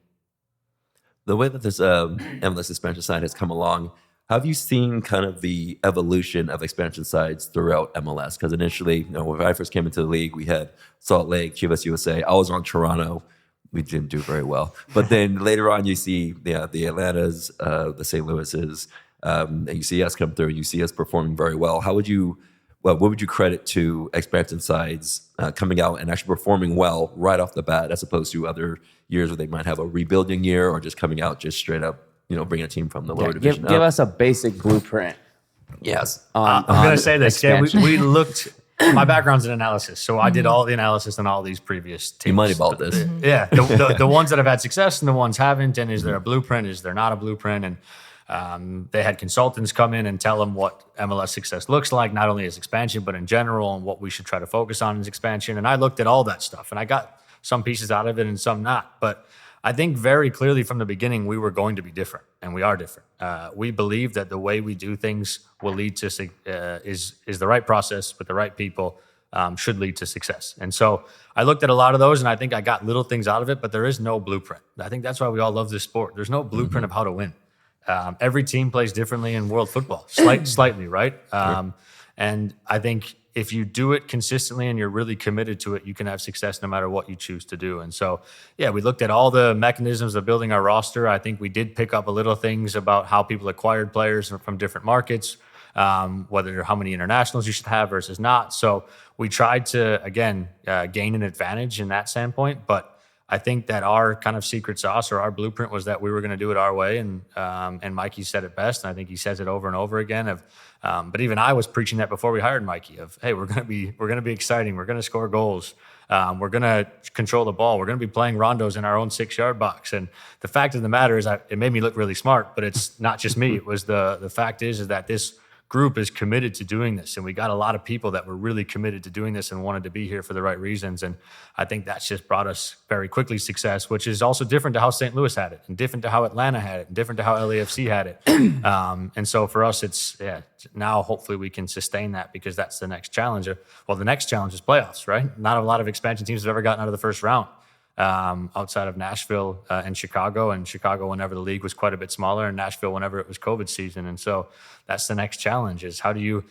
Speaker 3: The way that this MLS expansion side has come along, have you seen kind of the evolution of expansion sides throughout MLS? Because initially, when I first came into the league, we had Salt Lake, Chivas USA. I was on Toronto. We didn't do very well. But then later on, you see the Atlantas, the St. Louis's, and you see us come through. You see us performing very well. What would you credit to expansion sides coming out and actually performing well right off the bat, as opposed to other years where they might have a rebuilding year or just coming out just straight up, bringing a team from the lower division up?
Speaker 2: Give us a basic blueprint.
Speaker 3: Yes.
Speaker 10: I'm going to say this. Yeah, we looked. My background's in analysis, so I did all the analysis on all these previous teams.
Speaker 3: You moneyballed this.
Speaker 10: Yeah, the ones that have had success and the ones haven't. And is there a blueprint? Is there not a blueprint? And they had consultants come in and tell them what MLS success looks like, not only as expansion, but in general, and what we should try to focus on as expansion. And I looked at all that stuff, and I got some pieces out of it and some not. But I think very clearly from the beginning, we were going to be different, and we are different. We believe that the way we do things will lead to is the right process with the right people, should lead to success. And so I looked at a lot of those, and I think I got little things out of it, but there is no blueprint. I think that's why we all love this sport. There's no blueprint of how to win. Every team plays differently in world football, slightly, right? And I think if you do it consistently and you're really committed to it, you can have success no matter what you choose to do. And so, yeah, we looked at all the mechanisms of building our roster. I think we did pick up a little things about how people acquired players from different markets, whether how many internationals you should have versus not. So we tried to, again, gain an advantage in that standpoint. But I think that our kind of secret sauce or our blueprint was that we were going to do it our way. And Mikey said it best, and I think he says it over and over again. But even I was preaching that before we hired Mikey of, hey, we're going to be exciting. We're going to score goals. We're going to control the ball. We're going to be playing rondos in our own 6-yard box. And the fact of the matter is, it made me look really smart. But it's not just me. It was the fact is that this group is committed to doing this. And we got a lot of people that were really committed to doing this and wanted to be here for the right reasons. And I think that's just brought us very quickly success, which is also different to how St. Louis had it, and different to how Atlanta had it, and different to how LAFC had it. And so for us, it's, now hopefully we can sustain that, because that's the next challenge. Well, the next challenge is playoffs, right? Not a lot of expansion teams have ever gotten out of the first round. Outside of Nashville and Chicago whenever the league was quite a bit smaller, and Nashville whenever it was COVID season. And so that's the next challenge, is how do you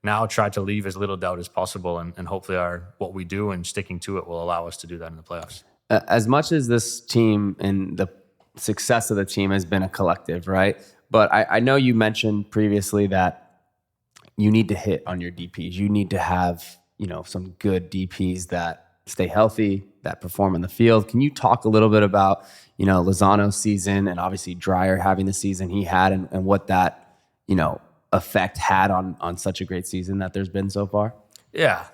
Speaker 10: now try to leave as little doubt as possible, and hopefully what we do and sticking to it will allow us to do that in the playoffs.
Speaker 2: As much as this team and the success of the team has been a collective, right? But I know you mentioned previously that you need to hit on your DPs. You need to have, some good DPs that stay healthy, that perform in the field. Can you talk a little bit about, Lozano's season, and obviously Dreyer having the season he had, and what that, effect had on such a great season that there's been so far?
Speaker 10: Yeah.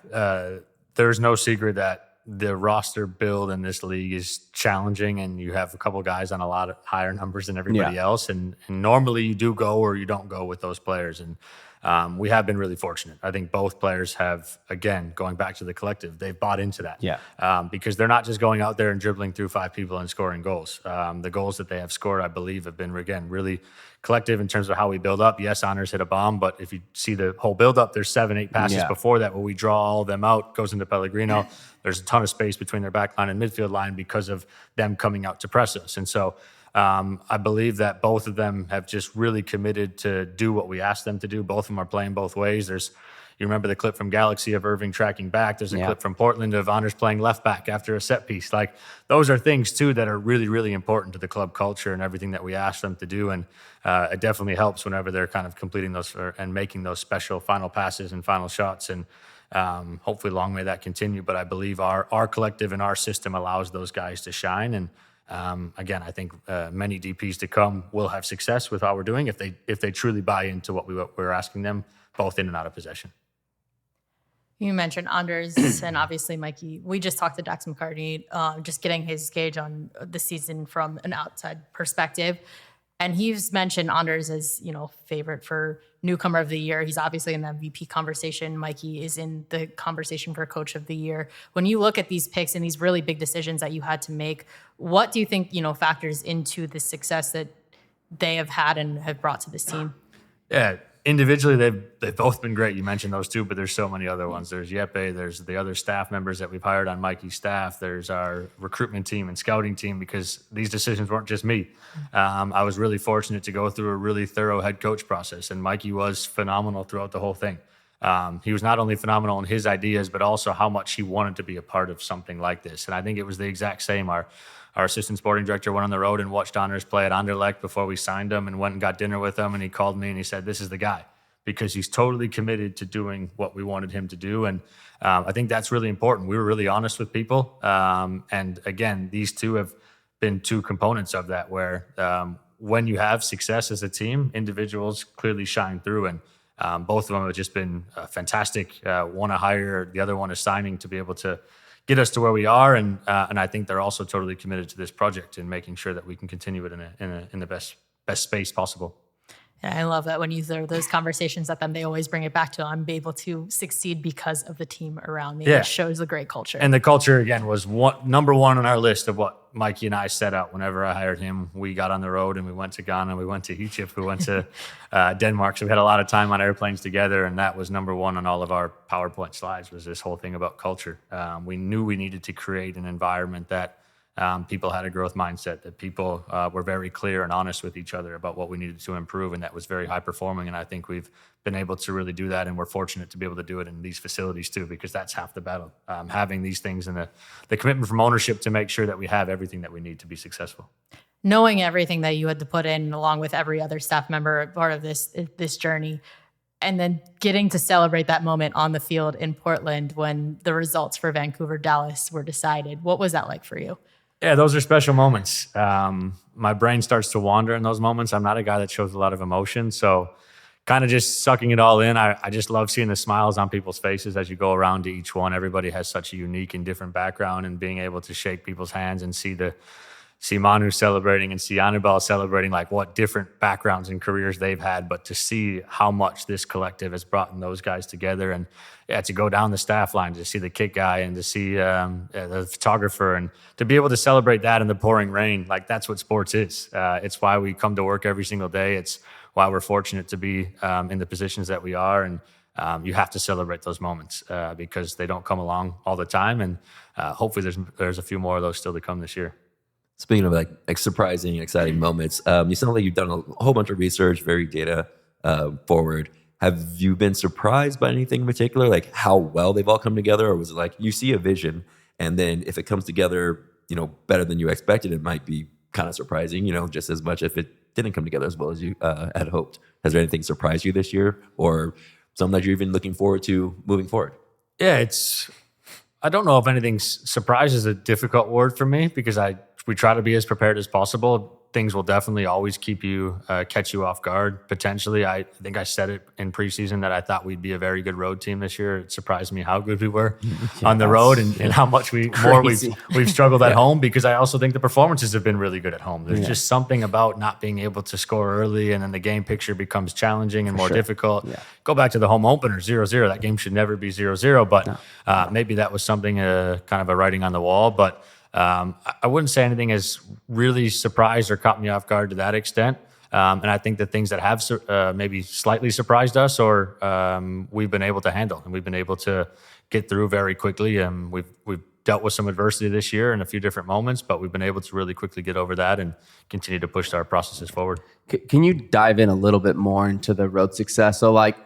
Speaker 10: There's no secret that the roster build in this league is challenging, and you have a couple guys on a lot of higher numbers than everybody else. And normally you do go or you don't go with those players. And we have been really fortunate. I think both players have, again, going back to the collective, they've bought into that. Because they're not just going out there and dribbling through 5 people and scoring goals. The goals that they have scored, I believe, have been, again, really collective in terms of how we build up. Yes, Honors hit a bomb, but if you see the whole build up, there's 7-8 passes before that where we draw all of them out, goes into Pellegrino. There's a ton of space between their back line and midfield line because of them coming out to press us. And so I believe that both of them have just really committed to do what we asked them to do. Both of them are playing both ways. You remember the clip from Galaxy of Irving tracking back. There's a clip from Portland of Honors playing left back after a set piece. Like, those are things too that are really, really important to the club culture and everything that we ask them to do. And it definitely helps whenever they're kind of completing those and making those special final passes and final shots. And hopefully long may that continue. But I believe our collective and our system allows those guys to shine. And again, I think many DPs to come will have success with how we're doing if they truly buy into what we're asking them, both in and out of possession.
Speaker 1: You mentioned Anders and obviously Mikey. We just talked to Dax McCarty, just getting his gauge on the season from an outside perspective. And he's mentioned Anders as, favorite for newcomer of the year. He's obviously in the MVP conversation. Mikey is in the conversation for coach of the year. When you look at these picks and these really big decisions that you had to make, what do you think, factors into the success that they have had and have brought to this team?
Speaker 10: Yeah, individually, they've both been great. You mentioned those two, but there's so many other ones. There's Yeppe, there's the other staff members that we've hired on Mikey's staff. There's our recruitment team and scouting team, because these decisions weren't just me. I was really fortunate to go through a really thorough head coach process, and Mikey was phenomenal throughout the whole thing. He was not only phenomenal in his ideas, but also how much he wanted to be a part of something like this. And I think it was the exact same. Our assistant sporting director went on the road and watched Anders play at Anderlecht before we signed him, and went and got dinner with him. And he called me and he said, "This is the guy," because he's totally committed to doing what we wanted him to do. And I think that's really important. We were really honest with people. And again, these two have been two components of that, where when you have success as a team, individuals clearly shine through. And both of them have just been fantastic. One a hire, the other one is signing to be able to get us to where we are. And I think they're also totally committed to this project and making sure that we can continue it in the best space possible.
Speaker 1: Yeah, I love that when you throw those conversations at them, they always bring it back to, I'm able to succeed because of the team around me. Yeah. It shows a great culture.
Speaker 10: And the culture, again, was number one on our list of what Mikey and I set out. Whenever I hired him, we got on the road and we went to Ghana, we went to Egypt, we went to Denmark. So we had a lot of time on airplanes together, and that was number one on all of our PowerPoint slides, was this whole thing about culture. We knew we needed to create an environment that people had a growth mindset, that people were very clear and honest with each other about what we needed to improve, and that was very high performing. And I think we've been able to really do that, and we're fortunate to be able to do it in these facilities too, because that's half the battle. Having these things and the commitment from ownership to make sure that we have everything that we need to be successful.
Speaker 1: Knowing everything that you had to put in, along with every other staff member part of this journey, and then getting to celebrate that moment on the field in Portland when the results for Vancouver, Dallas were decided. What was that like for you?
Speaker 10: Yeah, those are special moments. My brain starts to wander in those moments. I'm not a guy that shows a lot of emotion, so kind of just sucking it all in. I just love seeing the smiles on people's faces as you go around to each one. Everybody has such a unique and different background, and being able to shake people's hands and see the see Manu celebrating and see Annabelle celebrating, like what different backgrounds and careers they've had, but to see how much this collective has brought those guys together, and to go down the staff line, to see the kick guy and to see the photographer, and to be able to celebrate that in the pouring rain, like that's what sports is. It's why we come to work every single day. It's why we're fortunate to be in the positions that we are, and you have to celebrate those moments because they don't come along all the time, and hopefully there's a few more of those still to come this year.
Speaker 3: Speaking of like surprising, exciting moments, you sound like you've done a whole bunch of research, very data forward. Have you been surprised by anything in particular, like how well they've all come together, or was it like you see a vision and then if it comes together, better than you expected, it might be kind of surprising, just as much if it didn't come together as well as you had hoped? Has there anything surprised you this year, or something that you're even looking forward to moving forward?
Speaker 10: Yeah, I don't know if anything surprise is a difficult word for me because we try to be as prepared as possible. Things will definitely always catch you off guard, potentially. I think I said it in preseason that I thought we'd be a very good road team this year. It surprised me how good we were on the road and how much we've struggled at home, because I also think the performances have been really good at home. There's just something about not being able to score early, and then the game picture becomes challenging and more difficult. Yeah. Go back to the home opener, 0-0. That game should never be 0-0, but maybe that was something kind of a writing on the wall. But I wouldn't say anything has really surprised or caught me off guard to that extent. And I think the things that have maybe slightly surprised us, or we've been able to handle, and we've been able to get through very quickly. And we've dealt with some adversity this year in a few different moments, but we've been able to really quickly get over that and continue to push our processes forward.
Speaker 2: Can you dive in a little bit more into the road success? So like,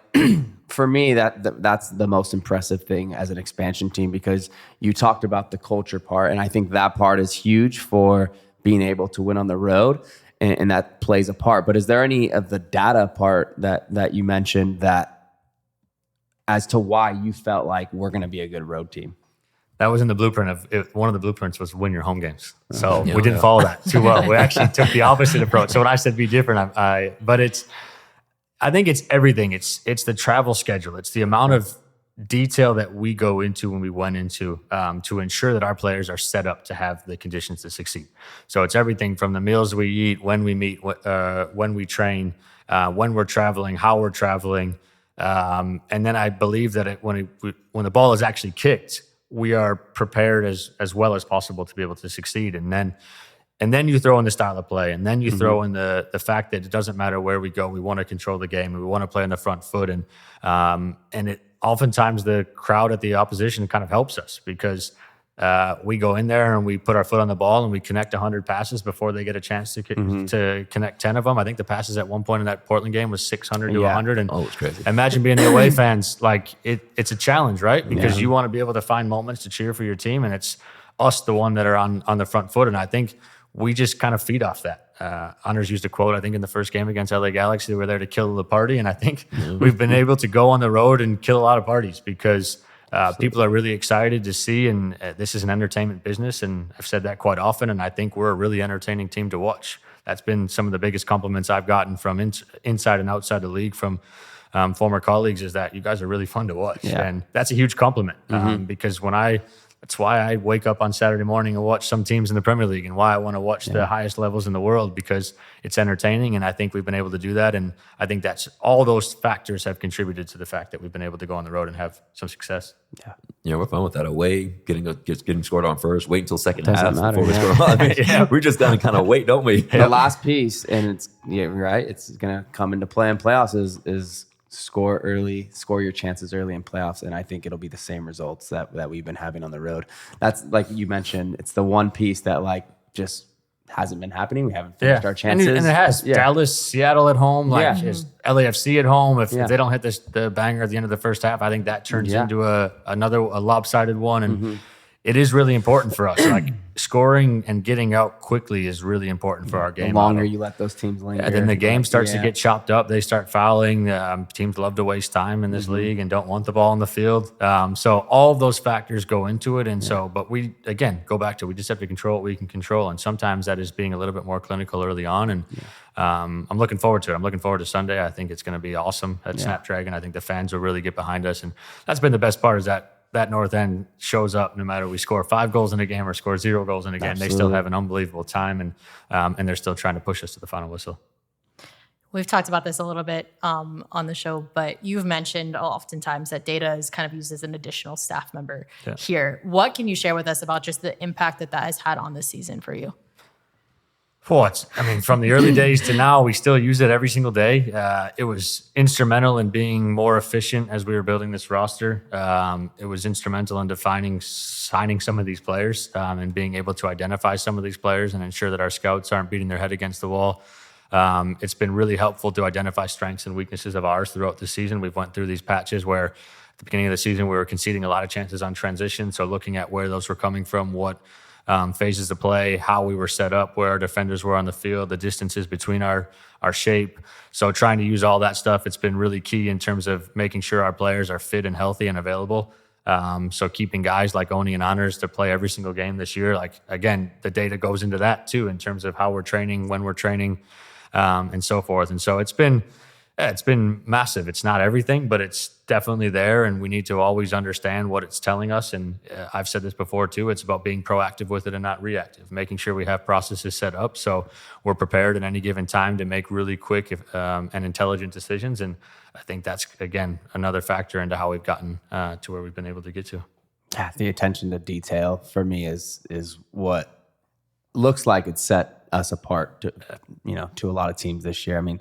Speaker 2: for me, that's the most impressive thing as an expansion team, because you talked about the culture part, and I think that part is huge for being able to win on the road, and that plays a part. But is there any of the data part that you mentioned that as to why you felt like we're going to be a good road team?
Speaker 10: That was in the blueprint one of the blueprints was win your home games. So we didn't follow that too well. We actually took the opposite approach. So when I said be different, I think it's everything. It's the travel schedule. It's the amount of detail that we go into when we went into to ensure that our players are set up to have the conditions to succeed. So it's everything from the meals we eat, when we meet, when we train, when we're traveling, how we're traveling. And then I believe that when the ball is actually kicked, we are prepared as well as possible to be able to succeed. And then you throw in the style of play, and then you throw in the fact that it doesn't matter where we go, we want to control the game, and we want to play on the front foot. And oftentimes the crowd at the opposition kind of helps us, because we go in there and we put our foot on the ball and we connect 100 passes before they get a chance to connect 10 of them. I think the passes at one point in that Portland game was 600 to 100. And
Speaker 3: it's crazy.
Speaker 10: Imagine being the away fans. Like it's a challenge, right? Because you want to be able to find moments to cheer for your team, and it's us, the one that are on the front foot. And I think we just kind of feed off that. Honors used a quote, I think, in the first game against LA Galaxy. They were there to kill the party. And I think we've been able to go on the road and kill a lot of parties, because people are really excited to see. And this is an entertainment business. And I've said that quite often. And I think we're a really entertaining team to watch. That's been some of the biggest compliments I've gotten from inside and outside the league from former colleagues, is that you guys are really fun to watch. Yeah. And that's a huge compliment because that's why I wake up on Saturday morning and watch some teams in the Premier League, and why I want to watch the highest levels in the world, because it's entertaining. And I think we've been able to do that. And I think that's all those factors have contributed to the fact that we've been able to go on the road and have some success.
Speaker 3: Yeah, we're fine with that. Away, getting scored on first, wait until second half before we score on. We're just going to kind of wait, don't we?
Speaker 2: The last piece, and it's right. It's going to come into play in playoffs is score early, score your chances early in playoffs, and I think it'll be the same results that we've been having on the road. That's, like you mentioned, it's the one piece that just hasn't been happening. We haven't finished our chances.
Speaker 10: And it has. Dallas, Seattle at home, is LAFC at home. If they don't hit the banger at the end of the first half, I think that turns into a lopsided one. And it is really important for us. Like, scoring and getting out quickly is really important for our game.
Speaker 2: The longer you let those teams linger.
Speaker 10: And then the game starts to get chopped up. They start fouling. Teams love to waste time in this league and don't want the ball on the field. So all of those factors go into it. And but we, again, go back to, we just have to control what we can control. And sometimes that is being a little bit more clinical early on. And I'm looking forward to it. I'm looking forward to Sunday. I think it's going to be awesome at Snapdragon. I think the fans will really get behind us. And that's been the best part, is that that north end shows up no matter we score 5 goals in a game or score 0 goals in a game. They still have an unbelievable time, and they're still trying to push us to the final whistle.
Speaker 1: We've talked about this a little bit on the show, but you've mentioned oftentimes that data is kind of used as an additional staff member here. What can you share with us about just the impact that has had on this season for you?
Speaker 10: From the early days to now, we still use it every single day. It was instrumental in being more efficient as we were building this roster. It was instrumental in signing some of these players and being able to identify some of these players and ensure that our scouts aren't beating their head against the wall. It's been really helpful to identify strengths and weaknesses of ours throughout the season. We've went through these patches where at the beginning of the season, we were conceding a lot of chances on transition. So looking at where those were coming from, what phases of play, how we were set up, where our defenders were on the field, the distances between our shape. So trying to use all that stuff, it's been really key in terms of making sure our players are fit and healthy and available. So keeping guys like Oni and Honors to play every single game this year, again, the data goes into that too in terms of how we're training, when we're training, and so forth. And so it's been massive. It's not everything, but it's definitely there, and we need to always understand what it's telling us. And I've said this before too, it's about being proactive with it and not reactive, making sure we have processes set up so we're prepared at any given time to make really quick and intelligent decisions. And I think that's, again, another factor into how we've gotten to where we've been able to get to.
Speaker 2: Yeah, the attention to detail for me is what looks like it's set us apart to a lot of teams this year. I mean,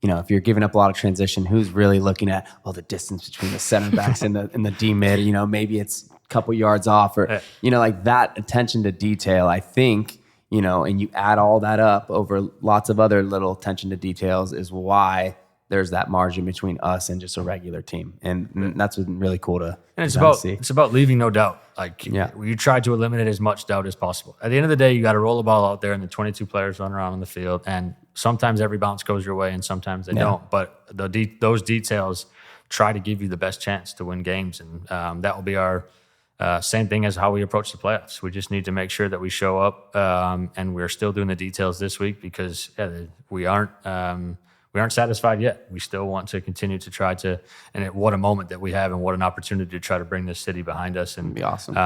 Speaker 2: if you're giving up a lot of transition, who's really looking at the distance between the center backs and the D mid? Maybe it's a couple yards off, or that attention to detail. I think and you add all that up over lots of other little attention to details is why there's that margin between us and just a regular team, and that's really cool to.
Speaker 10: And
Speaker 2: see.
Speaker 10: It's about leaving no doubt. You try to eliminate as much doubt as possible. At the end of the day, you got to roll the ball out there, and the 22 players run around on the field, and sometimes every bounce goes your way, and sometimes they don't. But those details try to give you the best chance to win games, and that will be our same thing as how we approach the playoffs. We just need to make sure that we show up, and we're still doing the details this week because we aren't satisfied yet. We still want to continue to try to, and what a moment that we have, and what an opportunity to try to bring this city behind us and
Speaker 2: be awesome,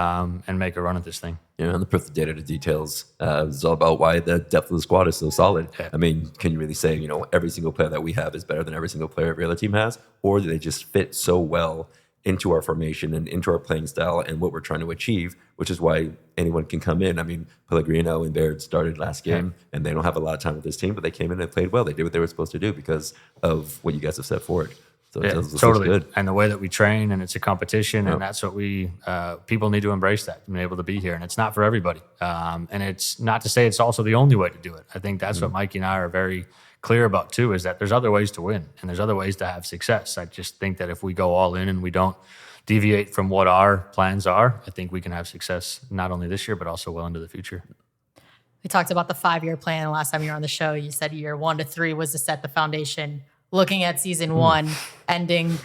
Speaker 10: and make a run at this thing.
Speaker 3: And the put the data to details is all about why the depth of the squad is so solid.
Speaker 10: Yeah.
Speaker 3: I mean, can you really say, every single player that we have is better than every single player every other team has? Or do they just fit so well into our formation and into our playing style and what we're trying to achieve, which is why anyone can come in. I mean, Pellegrino and Baird started last game, and they don't have a lot of time with this team, but they came in and played well. They did what they were supposed to do because of what you guys have set forward. So it
Speaker 10: totally
Speaker 3: good.
Speaker 10: And the way that we train, and it's a competition, and that's what we people need to embrace that and be able to be here. And it's not for everybody. And it's not to say it's also the only way to do it. I think that's what Mikey and I are very clear about too, is that there's other ways to win and there's other ways to have success. I just think that if we go all in and we don't deviate from what our plans are, I think we can have success not only this year, but also well into the future.
Speaker 1: We talked about the 5-year plan the last time you were on the show. You said year 1 to 3 was to set the foundation. Looking at season 1, ending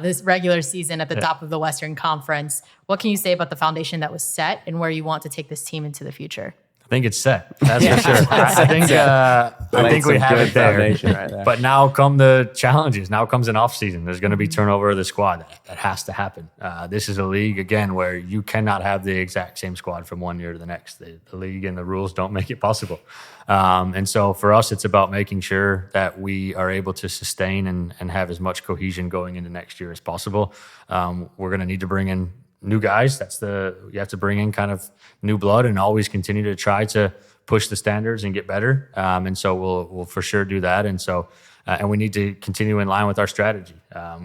Speaker 1: this regular season at the top of the Western Conference, what can you say about the foundation that was set and where you want to take this team into the future?
Speaker 10: I think it's set. That's for sure. I think we have it there.
Speaker 2: Right there.
Speaker 10: But now come the challenges. Now comes an off season. There's going to be turnover of the squad. That has to happen. This is a league, again, where you cannot have the exact same squad from one year to the next. The league and the rules don't make it possible. And so for us, it's about making sure that we are able to sustain and have as much cohesion going into next year as possible. We're going to need to bring in new guys. You have to bring in kind of new blood and always continue to try to push the standards and get better. And so we'll for sure do that. And so, and we need to continue in line with our strategy.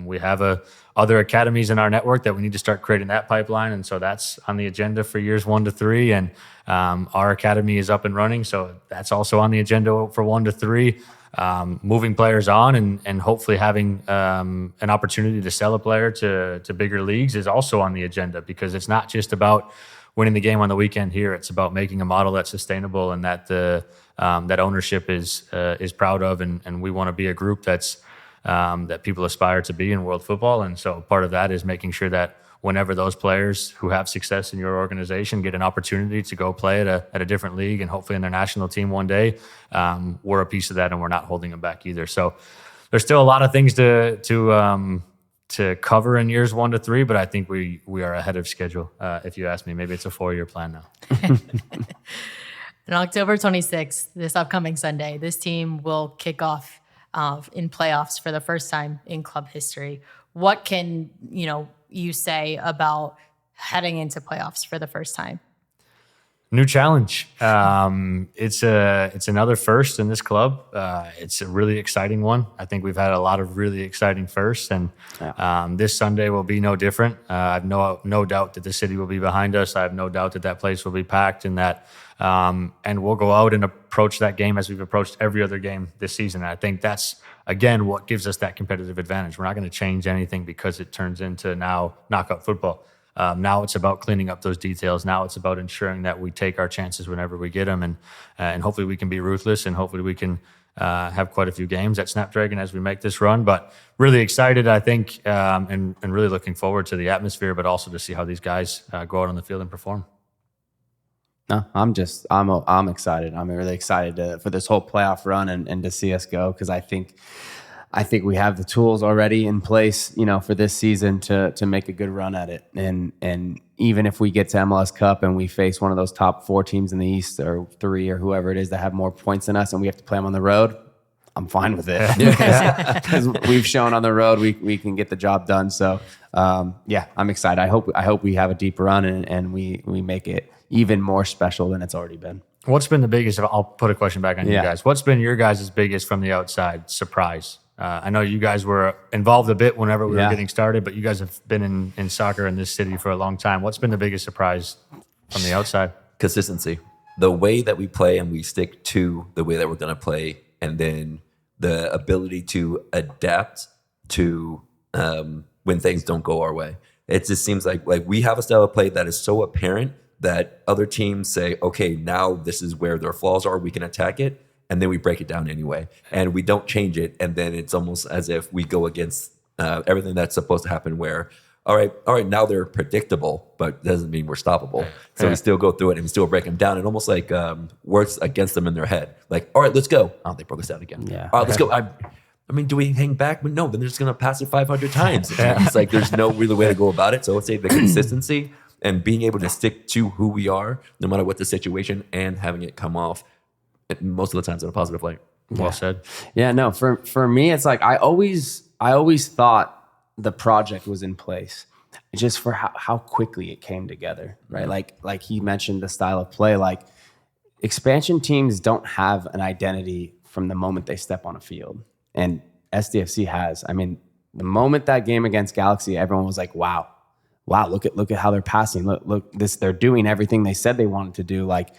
Speaker 10: We have other academies in our network that we need to start creating that pipeline. And so that's on the agenda for years 1 to 3. And our academy is up and running. So that's also on the agenda for 1 to 3. Moving players on and hopefully having an opportunity to sell a player to bigger leagues is also on the agenda, because it's not just about winning the game on the weekend here. It's about making a model that's sustainable and that that ownership is proud of, and we want to be a group that people aspire to be in world football. And so part of that is making sure that whenever those players who have success in your organization get an opportunity to go play at a different league and hopefully in their national team one day, we're a piece of that and we're not holding them back either. So there's still a lot of things to to cover in years 1 to 3, but I think we are ahead of schedule. If you ask me, maybe it's a 4-year plan now.
Speaker 1: On October 26th, this upcoming Sunday, this team will kick off in playoffs for the first time in club history. What can you say about heading into playoffs for the first time?
Speaker 10: New challenge. It's another first in this club. It's a really exciting one. I think we've had a lot of really exciting firsts, and this Sunday will be no different. I have no doubt that the city will be behind us. I have no doubt that place will be packed, and that and we'll go out and approach that game as we've approached every other game this season. And I think that's again what gives us that competitive advantage. We're not going to change anything because it turns into now knockout football. Now it's about cleaning up those details. Now it's about ensuring that we take our chances whenever we get them, and hopefully we can be ruthless, and hopefully we can have quite a few games at Snapdragon as we make this run. But really excited, I think, and really looking forward to the atmosphere, but also to see how these guys go out on the field and perform.
Speaker 2: No, I'm excited. I'm really excited for this whole playoff run and to see us go, because I think we have the tools already in place, for this season to make a good run at it. And even if we get to MLS Cup and we face one of those top 4 teams in the East, or 3 or whoever it is that have more points than us, and we have to play them on the road, I'm fine with it, because we've shown on the road we can get the job done. So I'm excited. I hope we have a deep run and we make it even more special than it's already been.
Speaker 10: What's been the biggest? I'll put a question back on you guys. What's been your guys' biggest from the outside surprise? I know you guys were involved a bit whenever we were getting started, but you guys have been in soccer in this city for a long time. What's been the biggest surprise from the outside?
Speaker 3: Consistency. The way that we play, and we stick to the way that we're going to play, and then the ability to adapt to when things don't go our way. It just seems like we have a style of play that is so apparent that other teams say, okay, now this is where their flaws are, we can attack it. And then we break it down anyway, and we don't change it. And then it's almost as if we go against everything that's supposed to happen, where, all right, now they're predictable, but doesn't mean we're stoppable. So we still go through it and we still break them down. It almost like works against them in their head. Like, all right, let's go. Oh, they broke us down again. Yeah. All right, let's go. I mean, do we hang back? But no, then they're just going to pass it 500 times. It's like there's no real way to go about it. So I would say the consistency and being able to stick to who we are, no matter what the situation, and having it come off most of the times in a positive light.
Speaker 10: Well said.
Speaker 2: Yeah, no, for me, it's like I always thought the project was in place, just for how quickly it came together, right? Mm-hmm. Like he mentioned the style of play. Like, expansion teams don't have an identity from the moment they step on a field, and SDFC has. I mean, the moment that game against Galaxy, everyone was like, wow, look at how they're passing. Look, they're doing everything they said they wanted to do. Like,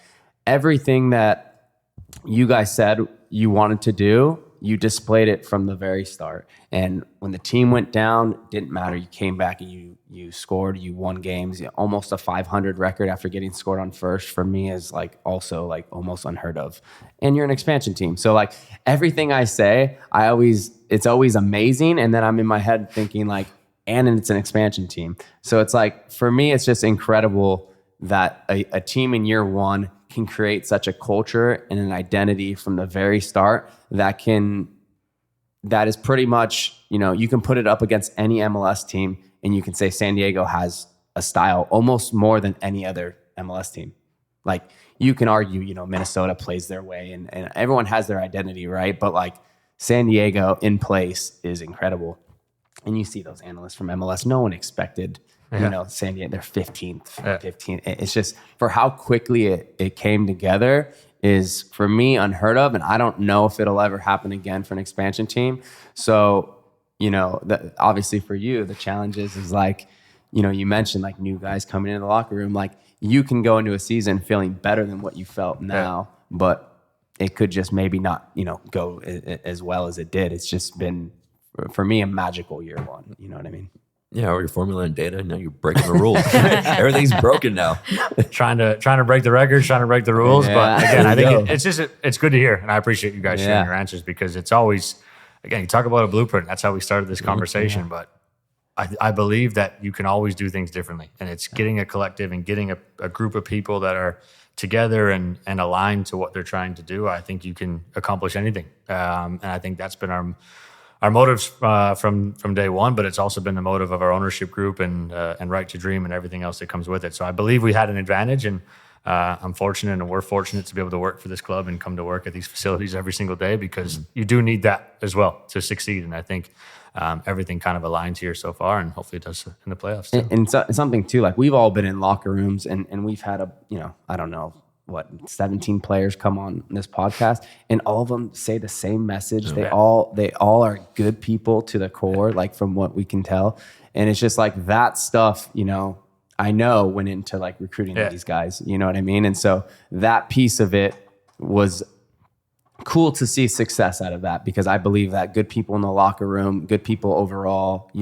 Speaker 2: everything that you guys said you wanted to do, you displayed it from the very start. And when the team went down, it didn't matter. You came back and you scored, you won games. Almost a 500 record after getting scored on first, for me, is also almost unheard of. And you're an expansion team. So everything I say, it's always amazing. And then I'm in my head thinking and it's an expansion team. So it's for me, it's just incredible that a team in year one can create such a culture and an identity from the very start that is pretty much, you can put it up against any MLS team and you can say San Diego has a style almost more than any other MLS team. You can argue, Minnesota plays their way and everyone has their identity, right? But San Diego in place is incredible. And you see those analysts from MLS, no one expected San Diego, they're 15th. It's just, for how quickly it came together is, for me, unheard of. And I don't know if it'll ever happen again for an expansion team. So, obviously for you, the challenge is you mentioned new guys coming into the locker room. You can go into a season feeling better than what you felt now, but it could just maybe not, go as well as it did. It's just been, for me, a magical year one. You know what I mean?
Speaker 3: Yeah, or your formula and data. Now you're breaking the rules. Everything's broken now.
Speaker 10: trying to break the records, trying to break the rules. Yeah, but again, I think it's good to hear, and I appreciate you guys sharing your answers, because it's always, again, you talk about a blueprint. That's how we started this conversation. But I believe that you can always do things differently, and it's getting a collective and getting a group of people that are together and aligned to what they're trying to do. I think you can accomplish anything, and I think that's been our motives from day one, but it's also been the motive of our ownership group and Right to Dream and everything else that comes with it. So I believe we had an advantage, and I'm fortunate, and we're fortunate to be able to work for this club and come to work at these facilities every single day, because you do need that as well to succeed. And I think everything kind of aligns here so far, and hopefully it does in the playoffs too.
Speaker 2: And something too, like we've all been in locker rooms and we've had I don't know, 17 players come on this podcast, and all of them say the same message. They all are good people to the core, like from what we can tell. And it's just like that stuff, I know went into like recruiting these guys, you know what I mean? And so that piece of it was cool to see success out of that, because I believe that good people in the locker room, good people overall,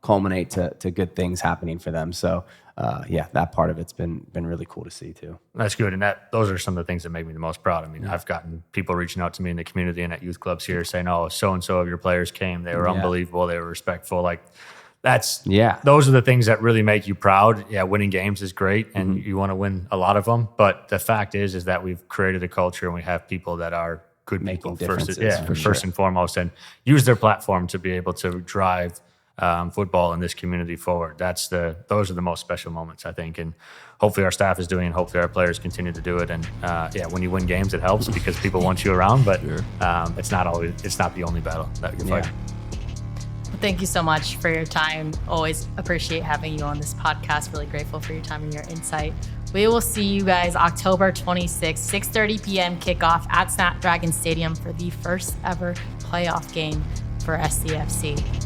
Speaker 2: culminate to good things happening for them. So that part of it's been really cool to see too.
Speaker 10: That's good. And those are some of the things that make me the most proud. I mean, I've gotten people reaching out to me in the community and at youth clubs here saying, oh, so-and-so of your players came. They were unbelievable. They were respectful. Like those are the things that really make you proud. Yeah, winning games is great, and you want to win a lot of them. But the fact is that we've created a culture and we have people that are good
Speaker 2: making
Speaker 10: people
Speaker 2: differences,
Speaker 10: first and foremost, and use their platform to be able to drive football in this community forward. Those are the most special moments, I think, and hopefully our staff is doing it, and hopefully our players continue to do it. And when you win games, it helps because people want you around, but it's not the only battle that you're fighting.
Speaker 1: Well, thank you so much for your time. Always appreciate having you on this podcast. Really grateful for your time and your insight. We will see you guys October 26th, 6:30 p.m. kickoff at Snapdragon Stadium for the first ever playoff game for SDFC.